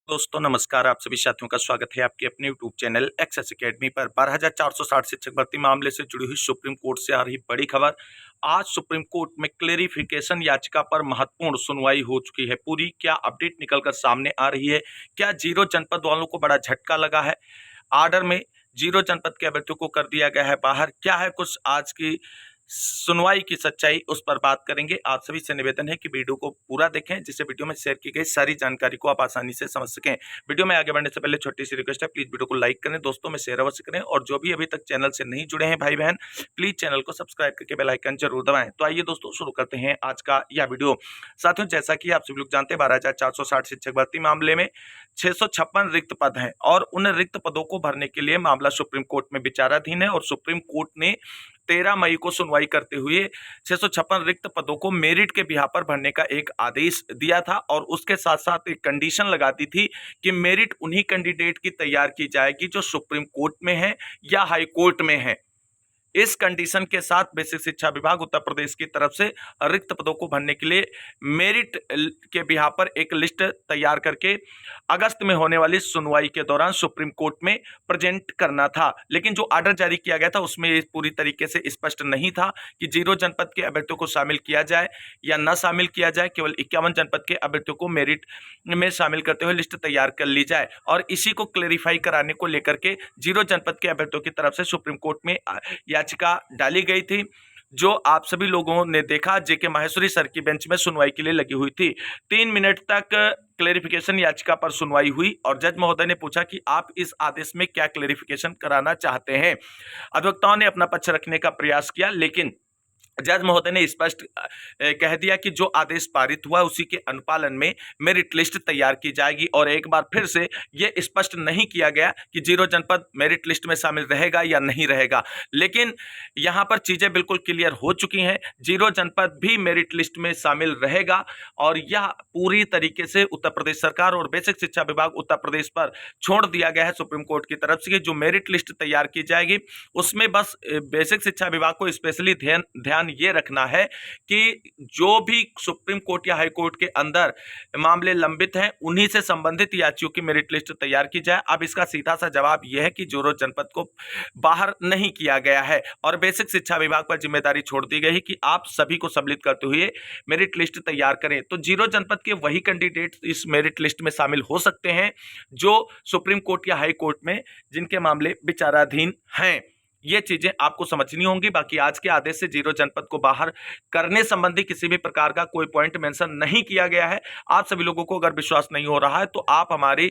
दोस्तों नमस्कार। आप सभी साथियों का स्वागत है आपके अपने यूट्यूब चैनल एक्सेस एकेडमी पर। 12,460 शिक्षक भर्ती मामले से जुड़ी हुई सुप्रीम कोर्ट से आ रही बड़ी खबर। आज सुप्रीम कोर्ट में क्लेरिफिकेशन याचिका पर महत्वपूर्ण सुनवाई हो चुकी है। पूरी क्या अपडेट निकलकर सामने आ रही है? क्या जीरो जनपद वालों को बड़ा झटका लगा है? आर्डर में जीरो जनपद के अभ्यर्थियों को कर दिया गया है बाहर। क्या है कुछ आज की सुनवाई की सच्चाई, उस पर बात करेंगे। आप सभी से निवेदन है कि वीडियो को पूरा देखें, जिससे वीडियो में शेयर की गई सारी जानकारी को आप आसानी से समझ सकें। वीडियो में आगे बढ़ने से पहले छोटी सी रिक्वेस्ट है, प्लीज वीडियो को लाइक करें, दोस्तों में शेयर अवश्य करें, और जो भी अभी तक चैनल से नहीं जुड़े हैं भाई बहन, प्लीज चैनल को सब्सक्राइब करके बेल आइकन जरूर दबाएं। तो आइए दोस्तों शुरू करते हैं आज का यह वीडियो। साथियों, जैसा कि आप सभी लोग जानते हैं, 12,460 शिक्षक भर्ती मामले में 656 रिक्त पद हैं और उन रिक्त पदों को भरने के लिए मामला सुप्रीम कोर्ट में विचाराधीन है। और सुप्रीम कोर्ट ने 13 मई को सुनवाई करते हुए 656 रिक्त पदों को मेरिट के बिहाफ पर भरने का एक आदेश दिया था, और उसके साथ साथ एक कंडीशन लगा दी थी कि मेरिट उन्हीं कैंडिडेट की तैयार की जाएगी जो सुप्रीम कोर्ट में है या हाई कोर्ट में है। इस कंडीशन के साथ बेसिक शिक्षा विभाग उत्तर प्रदेश की तरफ से रिक्त पदों को भरने के लिए मेरिट के बिहाफ पर एक लिस्ट तैयार करके अगस्त में होने वाली सुनवाई के दौरान सुप्रीम कोर्ट में प्रेजेंट करना था। लेकिन जो ऑर्डर जारी किया गया था उसमें ये पूरी तरीके से स्पष्ट नहीं था कि जीरो जनपद के अभ्यर्थियों को शामिल किया जाए या न शामिल किया जाए। केवल 51 जनपद के अभ्यर्थियों को मेरिट में शामिल करते हुए लिस्ट तैयार कर ली जाए, और इसी को क्लेरिफाई कराने को लेकर के जीरो जनपद के अभ्यर्थियों की तरफ से सुप्रीम कोर्ट में याचिका डाली गई थी, जो आप सभी लोगों ने देखा जेके माहेश्वरी सर की बेंच में सुनवाई के लिए लगी हुई थी। 3 मिनट तक क्लेरिफिकेशन याचिका पर सुनवाई हुई और जज महोदय ने पूछा कि आप इस आदेश में क्या क्लेरिफिकेशन कराना चाहते हैं। अधिवक्ताओं ने अपना पक्ष रखने का प्रयास किया, लेकिन जज महोदय ने स्पष्ट कह दिया कि जो आदेश पारित हुआ उसी के अनुपालन में मेरिट लिस्ट तैयार की जाएगी। और एक बार फिर से यह स्पष्ट नहीं किया गया कि जीरो जनपद मेरिट लिस्ट में शामिल रहेगा या नहीं रहेगा, लेकिन यहां पर चीजें बिल्कुल क्लियर हो चुकी हैं। जीरो जनपद भी मेरिट लिस्ट में शामिल रहेगा, और यह पूरी तरीके से उत्तर प्रदेश सरकार और बेसिक शिक्षा विभाग उत्तर प्रदेश पर छोड़ दिया गया है सुप्रीम कोर्ट की तरफ से। जो मेरिट लिस्ट तैयार की जाएगी उसमें बस बेसिक शिक्षा विभाग को स्पेशली ध्यान ये रखना है कि जो भी सुप्रीम कोर्ट या हाई कोर्ट के अंदर मामले लंबित हैं उन्हीं से संबंधित याचियों की मेरिट लिस्ट तैयार की जाए। अब इसका सीधा सा जवाब यह है कि जीरो जनपद को बाहर नहीं किया गया है और बेसिक शिक्षा विभाग पर जिम्मेदारी छोड़ दी गई है कि आप सभी को सम्मिलित करते हुए मेरिट लिस्ट तैयार करें। तो जीरो जनपद के वही कैंडिडेट इस मेरिट लिस्ट में शामिल हो सकते हैं जो सुप्रीम कोर्ट या हाई कोर्ट में जिनके मामले विचाराधीन हैं। ये चीजें आपको समझनी होंगी। बाकी आज के आदेश से जीरो जनपद को बाहर करने संबंधी किसी भी प्रकार का कोई पॉइंट मेंशन नहीं किया गया है। आप सभी लोगों को अगर विश्वास नहीं हो रहा है तो आप हमारी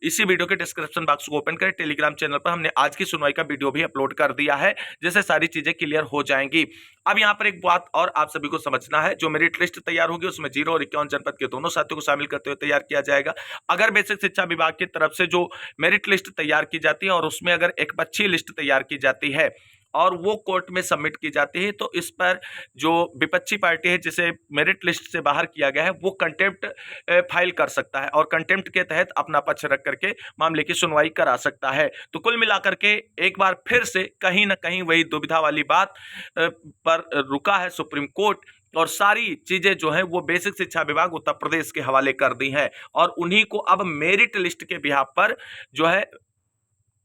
इसी वीडियो के डिस्क्रिप्शन बॉक्स को ओपन करें। टेलीग्राम चैनल पर हमने आज की सुनवाई का वीडियो भी अपलोड कर दिया है, जिससे सारी चीजें क्लियर हो जाएंगी। अब यहाँ पर एक बात और आप सभी को समझना है, जो मेरिट लिस्ट तैयार होगी उसमें जीरो और 51 जनपद के दोनों साथियों को शामिल करते हुए तैयार किया जाएगा। अगर बेसिक शिक्षा विभाग की तरफ से जो मेरिट लिस्ट तैयार की जाती है और उसमें अगर एक अच्छी लिस्ट तैयार की जाती है और वो कोर्ट में सबमिट की जाती है, तो इस पर जो विपक्षी पार्टी है जिसे मेरिट लिस्ट से बाहर किया गया है वो कंटेम्प्ट फाइल कर सकता है और कंटेम्प्ट के तहत अपना पक्ष रख करके मामले की सुनवाई करा सकता है। तो कुल मिलाकर के एक बार फिर से कहीं ना कहीं वही दुविधा वाली बात पर रुका है सुप्रीम कोर्ट, और सारी चीजें जो है वो बेसिक शिक्षा विभाग उत्तर प्रदेश के हवाले कर दी हैं, और उन्हीं को अब मेरिट लिस्ट के बिहाफ पर जो है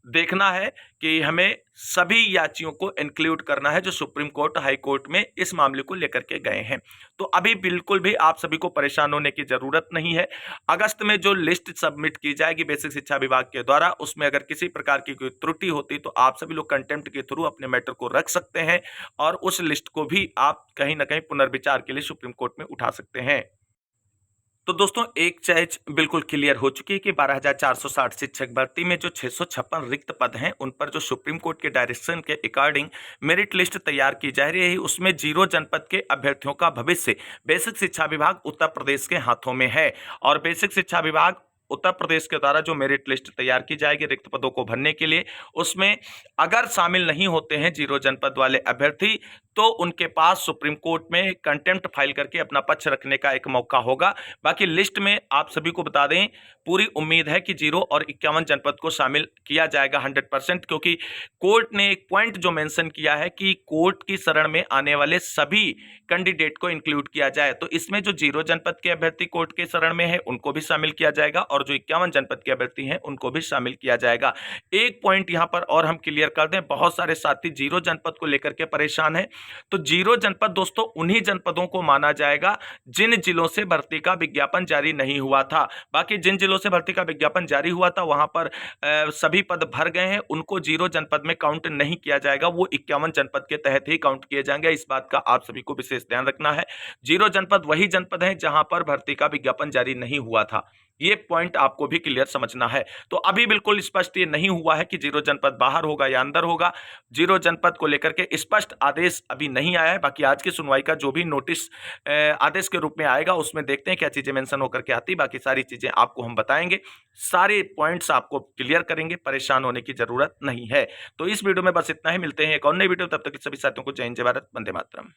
देखना है कि हमें सभी याचियों को इंक्लूड करना है जो सुप्रीम कोर्ट हाई कोर्ट में इस मामले को लेकर के गए हैं। तो अभी बिल्कुल भी आप सभी को परेशान होने की जरूरत नहीं है। अगस्त में जो लिस्ट सबमिट की जाएगी बेसिक शिक्षा विभाग के द्वारा, उसमें अगर किसी प्रकार की कोई त्रुटि होती तो आप सभी लोग कंटेम्प्ट के थ्रू अपने मैटर को रख सकते हैं, और उस लिस्ट को भी आप कहीं ना कहीं पुनर्विचार के लिए सुप्रीम कोर्ट में उठा सकते हैं। तो दोस्तों, एक चीज बिल्कुल क्लियर हो चुकी है कि 12,460 शिक्षक भर्ती में जो 656 रिक्त पद हैं उन पर जो सुप्रीम कोर्ट के डायरेक्शन के अकॉर्डिंग मेरिट लिस्ट तैयार की जा रही है, उसमें जीरो जनपद के अभ्यर्थियों का भविष्य बेसिक शिक्षा विभाग उत्तर प्रदेश के हाथों में है। और बेसिक शिक्षा विभाग उत्तर प्रदेश के द्वारा जो मेरिट लिस्ट तैयार की जाएगी रिक्त पदों को भरने के लिए, उसमें अगर शामिल नहीं होते हैं जीरो जनपद वाले अभ्यर्थी तो उनके पास सुप्रीम कोर्ट में कंटेम्प्ट फाइल करके अपना पक्ष रखने का एक मौका होगा। बाकी लिस्ट में आप सभी को बता दें, पूरी उम्मीद है कि 0 और 51 जनपद को शामिल किया जाएगा 100%, क्योंकि कोर्ट ने एक पॉइंट जो मेंशन किया है कि कोर्ट की शरण में आने वाले सभी कैंडिडेट को इंक्लूड किया जाए। तो इसमें जो 0 जनपद के अभ्यर्थी कोर्ट के शरण में है उनको भी शामिल किया जाएगा और जो 51 जनपद के अभ्यर्थी हैं उनको भी शामिल किया जाएगा। एक पॉइंट यहां पर और हम क्लियर कर दें, बहुत सारे साथी 0 जनपद को लेकर के परेशान हैं। तो 0 जनपद दोस्तों उन्हीं जनपदों को माना जाएगा जिन जिलों से भर्ती का विज्ञापन जारी नहीं हुआ था। बाकी जिन जिलों से भर्ती का विज्ञापन जारी हुआ था वहां पर सभी पद भर गए हैं, उनको 0 जनपद में काउंट नहीं किया जाएगा, वो 51 जनपद के तहत ही काउंट किए जाएंगे। इस बात का आप सभी को विशेष ध्यान रखना है। 0 जनपद वही जनपद है जहां पर भर्ती का विज्ञापन जारी नहीं हुआ था, ये पॉइंट आपको भी क्लियर समझना है। तो अभी बिल्कुल स्पष्ट ये नहीं हुआ है कि 0 जनपद बाहर होगा या अंदर होगा। 0 जनपद को लेकर के स्पष्ट आदेश अभी नहीं आया है। बाकी आज की सुनवाई का जो भी नोटिस आदेश के रूप में आएगा उसमें देखते हैं क्या चीजें मेंशन होकर के आती। बाकी सारी चीजें आपको हम बताएंगे, सारे पॉइंट्स आपको क्लियर करेंगे, परेशान होने की जरूरत नहीं है। तो इस वीडियो में बस इतना ही, मिलते हैं एक और नई वीडियो, तब तक सभी साथियों को जय हिंद, जय भारत, वंदे मातरम।